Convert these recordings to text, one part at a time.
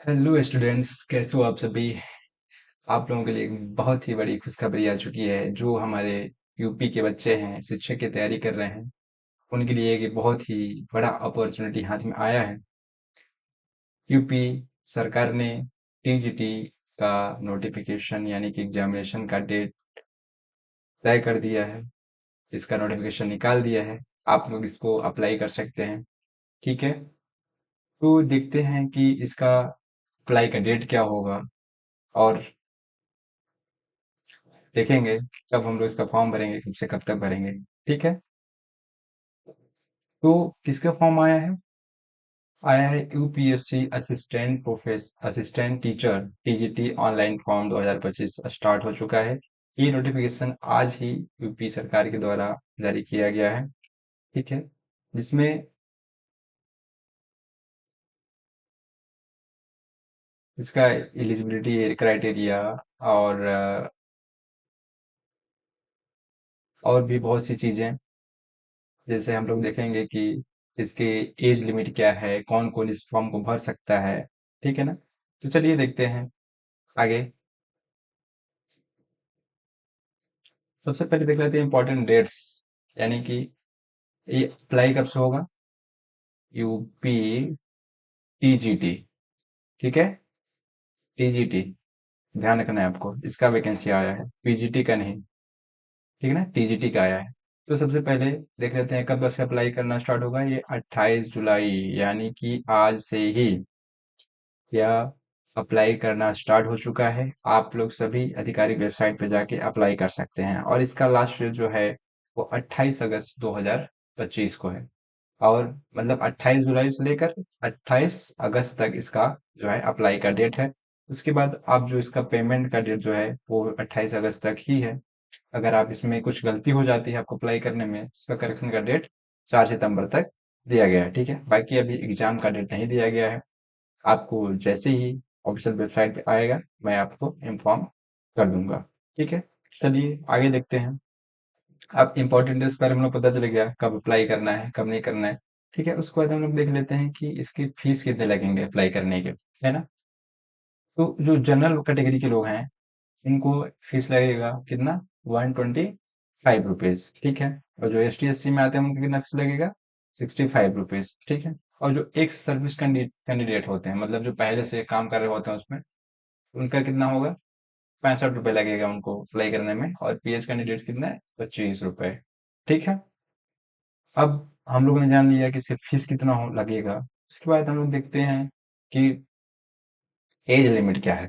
Hello students, कैसे हो आप सभी। आप लोगों के लिए एक बहुत ही बड़ी खुशखबरी आ चुकी है। जो हमारे यूपी के बच्चे हैं, शिक्षक की तैयारी कर रहे हैं, उनके लिए एक बहुत ही बड़ा अपॉर्चुनिटी हाथ में आया है। यूपी सरकार ने टीजीटी का नोटिफिकेशन यानी कि एग्जामिनेशन का डेट तय कर दिया है। इसका नोटिफिकेशन निकाल दिया है। आप लोग इसको अप्लाई कर सकते हैं। ठीक है, तो देखते हैं कि इसका अप्लाई का डेट क्या होगा, और देखेंगे कब हम लोग इसका फॉर्म भरेंगे, कब से कब तक भरेंगे। ठीक है, तो किसका फॉर्म आया है? आया है UPSC assistant teacher TGT online form 2025 start हो चुका है। ये नोटिफिकेशन आज ही यूपी सरकार के द्वारा जारी किया गया है। ठीक है, जिसमें इसका एलिजिबिलिटी क्राइटेरिया और और भी बहुत सी चीजें, जैसे हम लोग देखेंगे कि इसके एज लिमिट क्या है, कौन कौन इस फॉर्म को भर सकता है। ठीक है ना, तो चलिए देखते हैं आगे। सबसे पहले देख लेते हैं इंपॉर्टेंट डेट्स, यानी कि ये अप्लाई कब से होगा। यूपी टीजीटी, ठीक है, टीजीटी, ध्यान रखना है आपको, इसका वैकेंसी आया है, पीजीटी का नहीं। ठीक है ना, टीजीटी का आया है। तो सबसे पहले देख लेते हैं कब से अप्लाई करना स्टार्ट होगा। ये 28 जुलाई यानी कि आज से ही या अप्लाई करना स्टार्ट हो चुका है। आप लोग सभी आधिकारिक वेबसाइट पे जाके अप्लाई कर सकते हैं, और इसका लास्ट डेट जो है वो 28 अगस्त 2025 को है। और मतलब 28 जुलाई से लेकर 28 अगस्त तक इसका जो है अप्लाई का डेट है। उसके बाद आप जो इसका पेमेंट का डेट जो है वो 28 अगस्त तक ही है। अगर आप इसमें कुछ गलती हो जाती है आपको अप्लाई करने में, इसका करेक्शन का डेट 4 सितंबर तक दिया गया है। ठीक है, बाकी अभी एग्जाम का डेट नहीं दिया गया है। आपको जैसे ही ऑफिशियल वेबसाइट पे आएगा मैं आपको इन्फॉर्म कर दूंगा। ठीक है, चलिए आगे देखते हैं। अब इम्पोर्टेंट इस बारे में हम लोग पता चल गया कब अप्लाई करना है, कब नहीं करना है। ठीक है, उसके बाद हम लोग देख लेते हैं कि इसकी फीस कितने लगेंगे अप्लाई करने के, है ना। तो जो जनरल कैटेगरी के लोग हैं इनको फीस लगेगा कितना, 125 रुपीज। ठीक है, और जो ST SC में आते हैं उनको कितना फीस लगेगा, 65 रुपीज। ठीक है, और जो एक्स सर्विस कैंडिडेट होते हैं, मतलब जो पहले से काम कर रहे होते हैं उसमें, उनका कितना होगा, 65 रुपये लगेगा उनको अप्लाई करने में। और PH कैंडिडेट कितना है, 25 रुपये। ठीक है, अब हम लोगों ने जान लिया कि इसकी फीस कितना हो लगेगा। उसके बाद हम लोग देखते हैं कि एज लिमिट क्या है,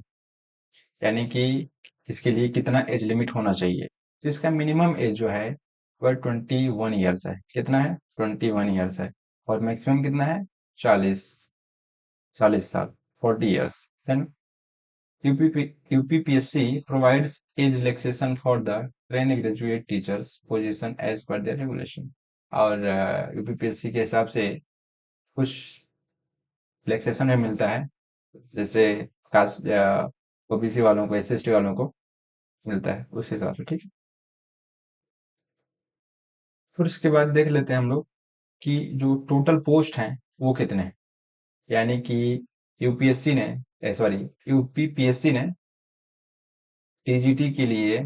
यानी कि इसके लिए कितना एज लिमिट होना चाहिए। तो इसका मिनिमम एज जो है वह 21 ईयर्स है। कितना है, 21 ईयर्स है। और मैक्सिमम कितना है, 40 साल, 40 ईयर्स, है ना। UPPSC provides age relaxation for the train graduate teachers position as per their regulation. और यूपीपीएससी के हिसाब से कुछ रिलैक्सेशन में मिलता है, जैसे कास्ट ओबीसी वालों को, SC ST वालों को मिलता है उस हिसाब से। ठीक है, फिर उसके बाद देख लेते हैं हम लोग कि जो टोटल पोस्ट हैं वो कितने हैं। यानी कि यूपीएससी ने, सॉरी, यूपीपीएससी ने टीजीटी के लिए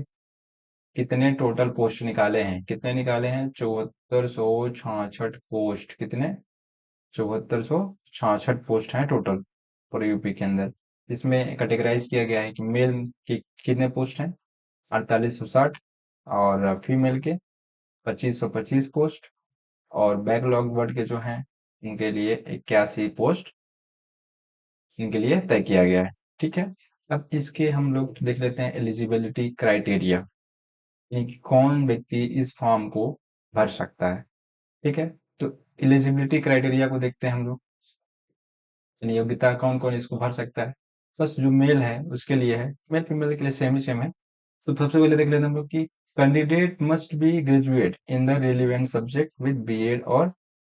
कितने टोटल पोस्ट निकाले हैं, कितने निकाले हैं, 7466 पोस्ट। कितने, 7466 पोस्ट हैं टोटल पूरे यूपी के अंदर। इसमें कैटेगराइज किया गया है कि मेल के कितने पोस्ट हैं, 4860, और फीमेल के 2525 पोस्ट, और बैकलॉग वर्ड के जो हैं उनके लिए 81 पोस्ट इनके लिए तय किया गया है। ठीक है, अब इसके हम लोग देख लेते हैं एलिजिबिलिटी क्राइटेरिया, यानी कि कौन व्यक्ति इस फॉर्म को भर सकता है। ठीक है, तो एलिजिबिलिटी क्राइटेरिया को देखते हैं हम लोग, यानी योग्यता कौन कौन इसको भर सकता है। फर्स्ट जो मेल है उसके लिए है, मेल फीमेल के लिए सेम ही सेम है। तो सबसे पहले देख लेते हैं हम लोग कि candidate must be graduate in the relevant subject with BEd और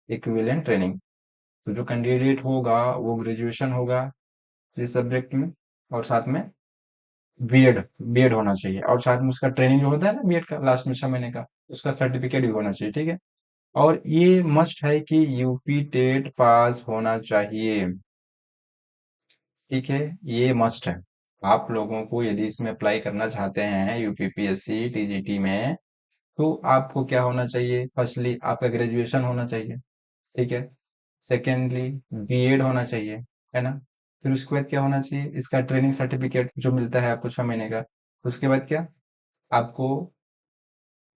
इक्विवेलेंट ट्रेनिंग। तो जो कैंडिडेट होगा वो ग्रेजुएशन होगा इस सब्जेक्ट में, और साथ में बीएड बीएड होना चाहिए, और साथ में उसका ट्रेनिंग जो होता है ना बीएड का लास्ट में 6 महीने का, उसका सर्टिफिकेट भी होना चाहिए। ठीक है, और ये मस्ट है कि यूपी टेट पास होना चाहिए। ठीक है, ये मस्ट है। आप लोगों को यदि इसमें अप्लाई करना चाहते हैं यूपीपीएससी टीजीटी में, तो आपको क्या होना चाहिए? फर्स्टली आपका ग्रेजुएशन होना चाहिए, ठीक है। सेकेंडली बीएड होना चाहिए, है ना। फिर उसके बाद क्या होना चाहिए? इसका ट्रेनिंग सर्टिफिकेट जो मिलता है आपको 6 महीने का। उसके बाद क्या? आपको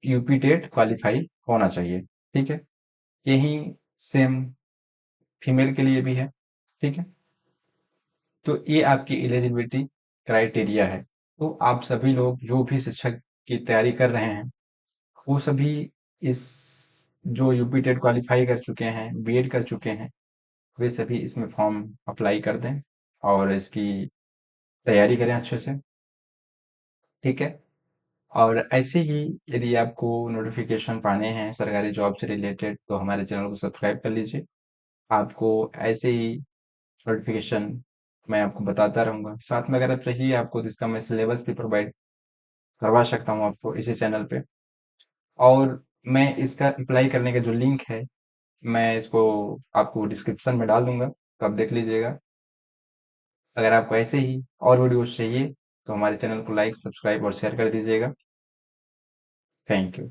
यूपी टेट क्वालिफाई होना चाहिए, ठीक है। यही सेम फीमेल के लिए भी है, ठीक है। तो ये आपकी एलिजिबिलिटी क्राइटेरिया है। तो आप सभी लोग जो भी शिक्षक की तैयारी कर रहे हैं, वो सभी इस जो यूपी टेट क्वालिफाई कर चुके हैं, बीएड कर चुके हैं, वे सभी इसमें फॉर्म अप्लाई कर दें और इसकी तैयारी करें अच्छे से, ठीक है। और ऐसे ही यदि आपको नोटिफिकेशन पाने हैं सरकारी जॉब से रिलेटेड, तो हमारे चैनल को सब्सक्राइब कर लीजिए। आपको ऐसे ही नोटिफिकेशन मैं आपको बताता रहूंगा। साथ में अगर आप चाहिए आपको तो इसका मैं सिलेबस भी प्रोवाइड करवा सकता हूँ आपको इसी चैनल पे। और मैं इसका अप्लाई करने का जो लिंक है, मैं इसको आपको डिस्क्रिप्शन में डाल दूंगा, तो आप देख लीजिएगा। अगर आपको ऐसे ही और वीडियोस चाहिए, तो हमारे चैनल को लाइक, सब्सक्राइब और शेयर कर दीजिएगा। Thank you.